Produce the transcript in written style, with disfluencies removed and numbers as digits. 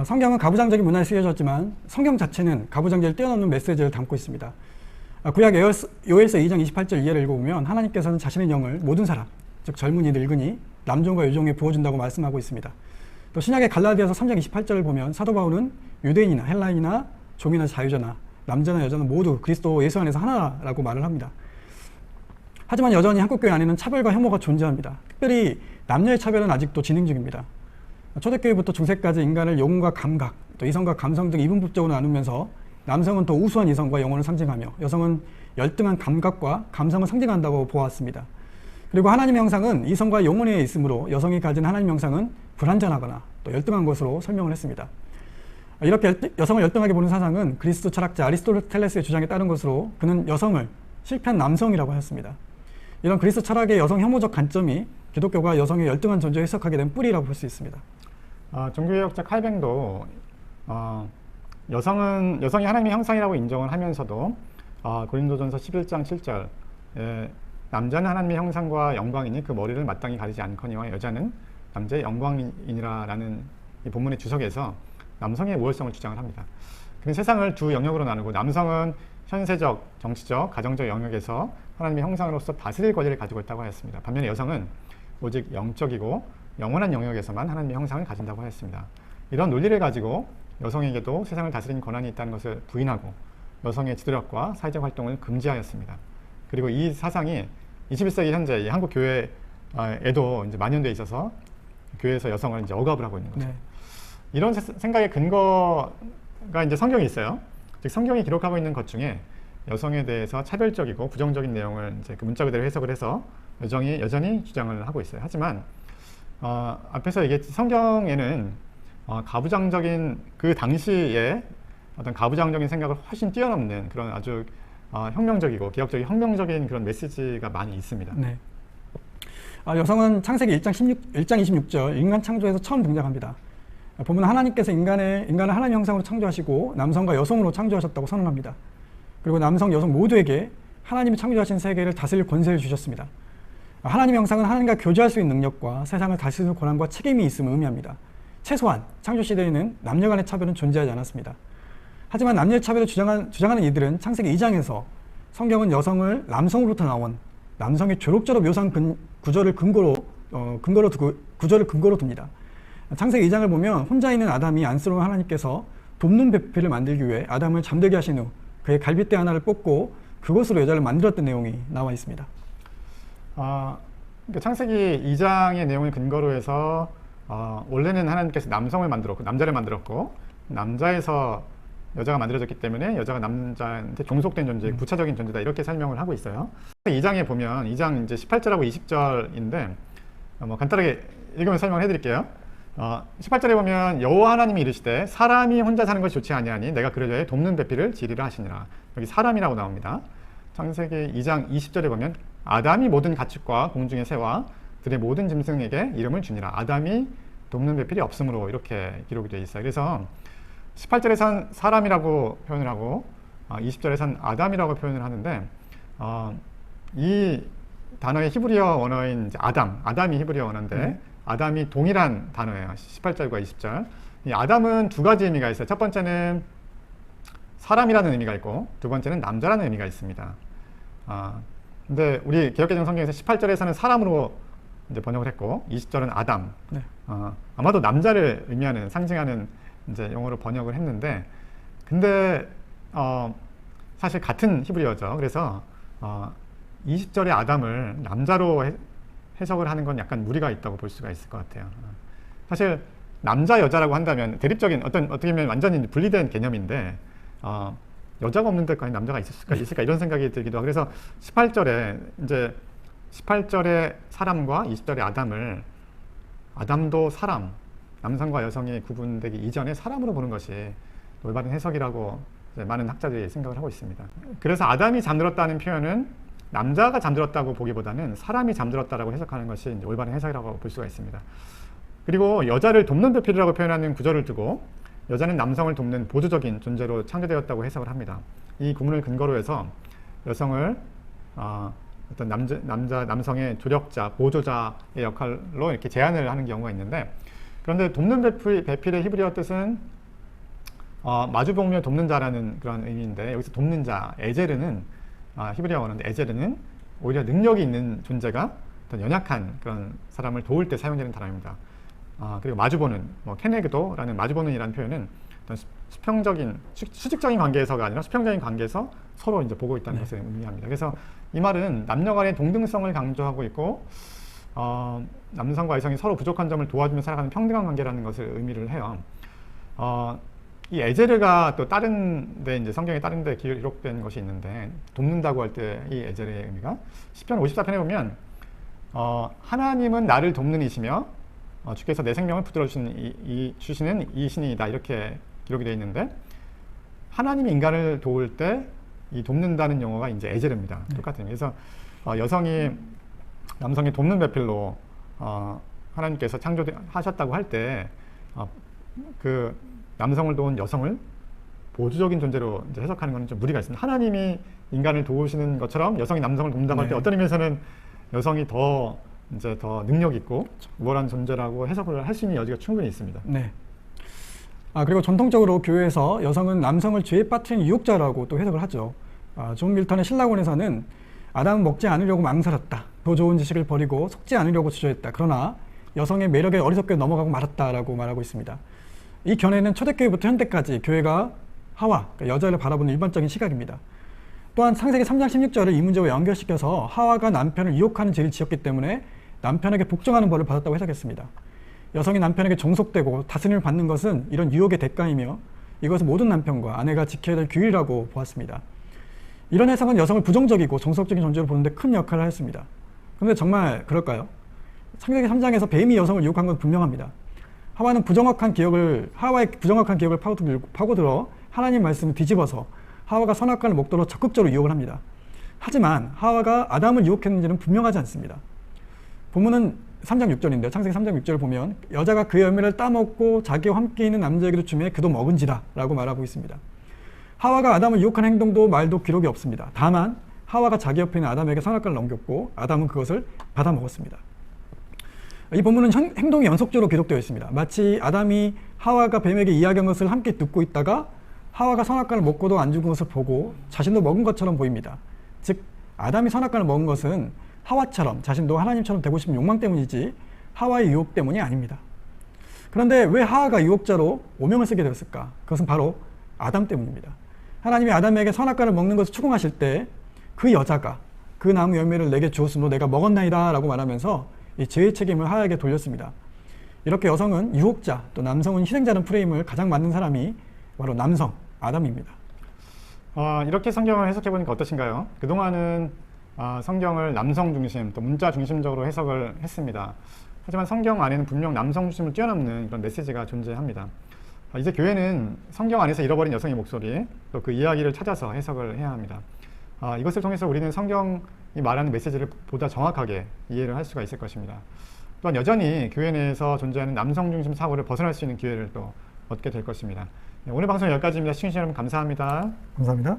성경은 가부장적인 문화에 쓰여졌지만 성경 자체는 가부장제를 뛰어넘는 메시지를 담고 있습니다. 구약 요엘서 2장 28절 이하를 읽어보면 하나님께서는 자신의 영을 모든 사람, 즉 젊은이, 늙은이, 남종과 여종에 부어준다고 말씀하고 있습니다. 또 신약의 갈라디아서 3장 28절을 보면 사도 바울은 유대인이나 헬라인이나 종이나 자유자나 남자나 여자나 모두 그리스도 예수 안에서 하나라고 말을 합니다. 하지만 여전히 한국교회 안에는 차별과 혐오가 존재합니다. 특별히 남녀의 차별은 아직도 진행 중입니다. 초대교회부터 중세까지 인간을 영혼과 감각, 또 이성과 감성 등 이분법적으로 나누면서 남성은 더 우수한 이성과 영혼을 상징하며 여성은 열등한 감각과 감성을 상징한다고 보았습니다. 그리고 하나님의 형상은 이성과 영혼에 있으므로 여성이 가진 하나님의 형상은 불완전하거나 또 열등한 것으로 설명을 했습니다. 이렇게 여성을 열등하게 보는 사상은 그리스 철학자 아리스토텔레스의 주장에 따른 것으로 그는 여성을 실패한 남성이라고 하였습니다. 이런 그리스 철학의 여성 혐오적 관점이 기독교가 여성의 열등한 존재를 해석하게 된 뿌리라고 볼 수 있습니다. 종교개혁자 칼뱅도 여성이 하나님의 형상이라고 인정을 하면서도 고린도전서 11장 7절 남자는 하나님의 형상과 영광이니 그 머리를 마땅히 가리지 않거니와 여자는 남자의 영광이니라라는 이 본문의 주석에서 남성의 우월성을 주장을 합니다. 그는 세상을 두 영역으로 나누고 남성은 현세적, 정치적, 가정적 영역에서 하나님의 형상으로서 다스릴 권리를 가지고 있다고 하였습니다. 반면에 여성은 오직 영적이고 영원한 영역에서만 하나님의 형상을 가진다고 하였습니다. 이런 논리를 가지고 여성에게도 세상을 다스리는 권한이 있다는 것을 부인하고 여성의 지도력과 사회적 활동을 금지하였습니다. 그리고 이 사상이 21세기 현재 한국 교회에도 이제 만연되어 있어서 교회에서 여성을 이제 억압을 하고 있는 거죠. 네. 이런 생각의 근거가 이제 성경에 있어요. 즉 성경이 기록하고 있는 것 중에 여성에 대해서 차별적이고 부정적인 내용을 이제 그 문자 그대로 해석을 해서 여전히 주장을 하고 있어요. 하지만 앞에서 얘기했지 성경에는 가부장적인 그 당시에 어떤 가부장적인 생각을 훨씬 뛰어넘는 그런 아주 혁명적이고 기업적인 혁명적인 그런 메시지가 많이 있습니다. 네. 여성은 창세기 1장 26절 인간 창조에서 처음 등장합니다. 보면 하나님께서 인간을 하나님 형상으로 창조하시고 남성과 여성으로 창조하셨다고 선언합니다. 그리고 남성, 여성 모두에게 하나님이 창조하신 세계를 다스릴 권세를 주셨습니다. 하나님의 형상은 하나님과 교제할 수 있는 능력과 세상을 다스리는 권한과 책임이 있음을 의미합니다. 최소한 창조 시대에는 남녀 간의 차별은 존재하지 않았습니다. 하지만 남녀의 차별을 주장하는 이들은 창세기 2장에서 성경은 여성을 남성으로부터 나온 남성의 조력자로 묘사한 구절을 근거로 둡니다. 창세기 2장을 보면 혼자 있는 아담이 안쓰러운 하나님께서 돕는 배필을 만들기 위해 아담을 잠들게 하신 후 그의 갈빗대 하나를 뽑고 그것으로 여자를 만들었던 내용이 나와 있습니다. 그러니까 창세기 2장의 내용을 근거로 해서 원래는 하나님께서 남성을 만들었고 남자를 만들었고 남자에서 여자가 만들어졌기 때문에 여자가 남자한테 종속된 존재, 부차적인 존재다 이렇게 설명을 하고 있어요. 2장에 보면 2장 이제 18절하고 20절인데 간단하게 읽으면 설명을 해드릴게요. 18절에 보면 여호와 하나님이 이르시되 사람이 혼자 사는 것이 좋지 아니하니 내가 그를 위하여 돕는 배필을 지리라 하시니라. 여기 사람이라고 나옵니다. 창세기 2장 20절에 보면 아담이 모든 가축과 공중의 새와 들의 모든 짐승에게 이름을 주니라. 아담이 돕는 배필이 없으므로 이렇게 기록이 되어 있어요. 그래서 18절에선 사람이라고 표현을 하고 20절에선 아담이라고 표현을 하는데 이 단어의 히브리어 원어인 이제 아담이 히브리어 원어인데 아담이 동일한 단어예요. 18절과 20절. 이 아담은 두 가지 의미가 있어요. 첫 번째는 사람이라는 의미가 있고 두 번째는 남자라는 의미가 있습니다. 근데 우리 개역개정 성경에서 18절에서는 사람으로 이제 번역을 했고 20절은 아담. 네. 아마도 남자를 의미하는 상징하는 이제 용어로 번역을 했는데 근데 사실 같은 히브리어죠. 그래서 20절의 아담을 남자로 해석을 하는 건 약간 무리가 있다고 볼 수가 있을 것 같아요. 사실 남자 여자라고 한다면 대립적인 어떻게 보면 완전히 분리된 개념인데 여자가 없는 데까지 남자가 있을까 이런 생각이 들기도 하고 그래서 18절의 사람과 20절의 아담도 사람 남성과 여성이 구분되기 이전에 사람으로 보는 것이 올바른 해석이라고 많은 학자들이 생각을 하고 있습니다. 그래서 아담이 잠들었다는 표현은 남자가 잠들었다고 보기보다는 사람이 잠들었다라고 해석하는 것이 이제 올바른 해석이라고 볼 수가 있습니다. 그리고 여자를 돕는 배필이라고 표현하는 구절을 두고 여자는 남성을 돕는 보조적인 존재로 창조되었다고 해석을 합니다. 이 구문을 근거로 해서 여성을 어떤 남성의 조력자, 보조자의 역할로 이렇게 제안을 하는 경우가 있는데 그런데 돕는 배필의 히브리어 뜻은 마주보며 돕는 자라는 그런 의미인데 여기서 돕는 자, 에제르는 히브리어 언어인데 에제르는 오히려 능력이 있는 존재가 어떤 연약한 그런 사람을 도울 때 사용되는 단어입니다. 그리고 마주보는, 케네그도라는 마주보는이라는 표현은 어떤 수직적인 관계에서가 아니라 수평적인 관계에서 서로 이제 보고 있다는 것을 의미합니다. 그래서 이 말은 남녀 간의 동등성을 강조하고 있고, 남성과 여성이 서로 부족한 점을 도와주며 살아가는 평등한 관계라는 것을 의미를 해요. 이 에제르가 또 다른데 이제 성경에 다른데 기록된 것이 있는데 돕는다고 할 때 이 에제르의 의미가 시편 54편에 보면 하나님은 나를 돕는 이시며 주께서 내 생명을 붙들어 주시는 이신이다 이렇게 기록이 되어 있는데 하나님이 인간을 도울 때 이 돕는다는 용어가 이제 에제르입니다. 똑같은 의미. 그래서 여성이 남성이 돕는 배필로 하나님께서 창조하셨다고 할 때 그 남성을 도운 여성을 보조적인 존재로 이제 해석하는 것은 좀 무리가 있습니다. 하나님이 인간을 도우시는 것처럼 여성이 남성을 돕는다고 할 때 어떤 의미에서는 여성이 더 능력 있고 우월한 존재라고 해석을 할 수 있는 여지가 충분히 있습니다. 네. 그리고 전통적으로 교회에서 여성은 남성을 죄에 빠뜨린 유혹자라고 또 해석을 하죠. 존 밀턴의 신라곤에서는 아담은 먹지 않으려고 망설였다. 더 좋은 지식을 버리고 속지 않으려고 주저했다. 그러나 여성의 매력에 어리석게 넘어가고 말았다라고 말하고 있습니다. 이 견해는 초대교회부터 현대까지 교회가 하와, 그러니까 여자를 바라보는 일반적인 시각입니다. 또한 창세기 3장 16절을 이 문제와 연결시켜서 하와가 남편을 유혹하는 죄를 지었기 때문에 남편에게 복종하는 벌을 받았다고 해석했습니다. 여성이 남편에게 종속되고 다스림을 받는 것은 이런 유혹의 대가이며 이것은 모든 남편과 아내가 지켜야 될 규율이라고 보았습니다. 이런 해석은 여성을 부정적이고 정석적인 존재로 보는데 큰 역할을 하였습니다. 그런데 정말 그럴까요? 창세기 3장에서 뱀이 여성을 유혹한 건 분명합니다. 하와의 부정확한 기억을 파고들어 하나님 말씀을 뒤집어서 하와가 선악과를 먹도록 적극적으로 유혹을 합니다. 하지만 하와가 아담을 유혹했는지는 분명하지 않습니다. 본문은 3장 6절인데 창세기 3장 6절을 보면 여자가 그 열매를 따먹고 자기와 함께 있는 남자에게도 주매 그도 먹은지라 라고 말하고 있습니다. 하와가 아담을 유혹한 행동도 말도 기록이 없습니다. 다만 하와가 자기 옆에 있는 아담에게 선악과를 넘겼고 아담은 그것을 받아 먹었습니다. 이 본문은 행동이 연속적으로 기록되어 있습니다. 마치 아담이 하와가 뱀에게 이야기한 것을 함께 듣고 있다가 하와가 선악과를 먹고도 안 죽은 것을 보고 자신도 먹은 것처럼 보입니다. 즉 아담이 선악과를 먹은 것은 하와처럼 자신도 하나님처럼 되고 싶은 욕망 때문이지 하와의 유혹 때문이 아닙니다. 그런데 왜 하와가 유혹자로 오명을 쓰게 되었을까? 그것은 바로 아담 때문입니다. 하나님이 아담에게 선악과를 먹는 것을 추궁하실 때 그 여자가 그 나무 열매를 내게 주었으므로 내가 먹었나이다 라고 말하면서 이 죄의 책임을 하와에게 돌렸습니다. 이렇게 여성은 유혹자, 또 남성은 희생자라는 프레임을 가장 맞는 사람이 바로 남성, 아담입니다. 이렇게 성경을 해석해 보니까 어떠신가요? 그동안은 성경을 남성 중심, 또 문자 중심적으로 해석을 했습니다. 하지만 성경 안에는 분명 남성 중심을 뛰어넘는 그런 메시지가 존재합니다. 이제 교회는 성경 안에서 잃어버린 여성의 목소리, 또 그 이야기를 찾아서 해석을 해야 합니다. 이것을 통해서 우리는 성경이 말하는 메시지를 보다 정확하게 이해를 할 수가 있을 것입니다. 또한 여전히 교회 내에서 존재하는 남성 중심 사고를 벗어날 수 있는 기회를 또 얻게 될 것입니다. 오늘 방송 여기까지입니다. 시청해주신 여러분 감사합니다. 감사합니다.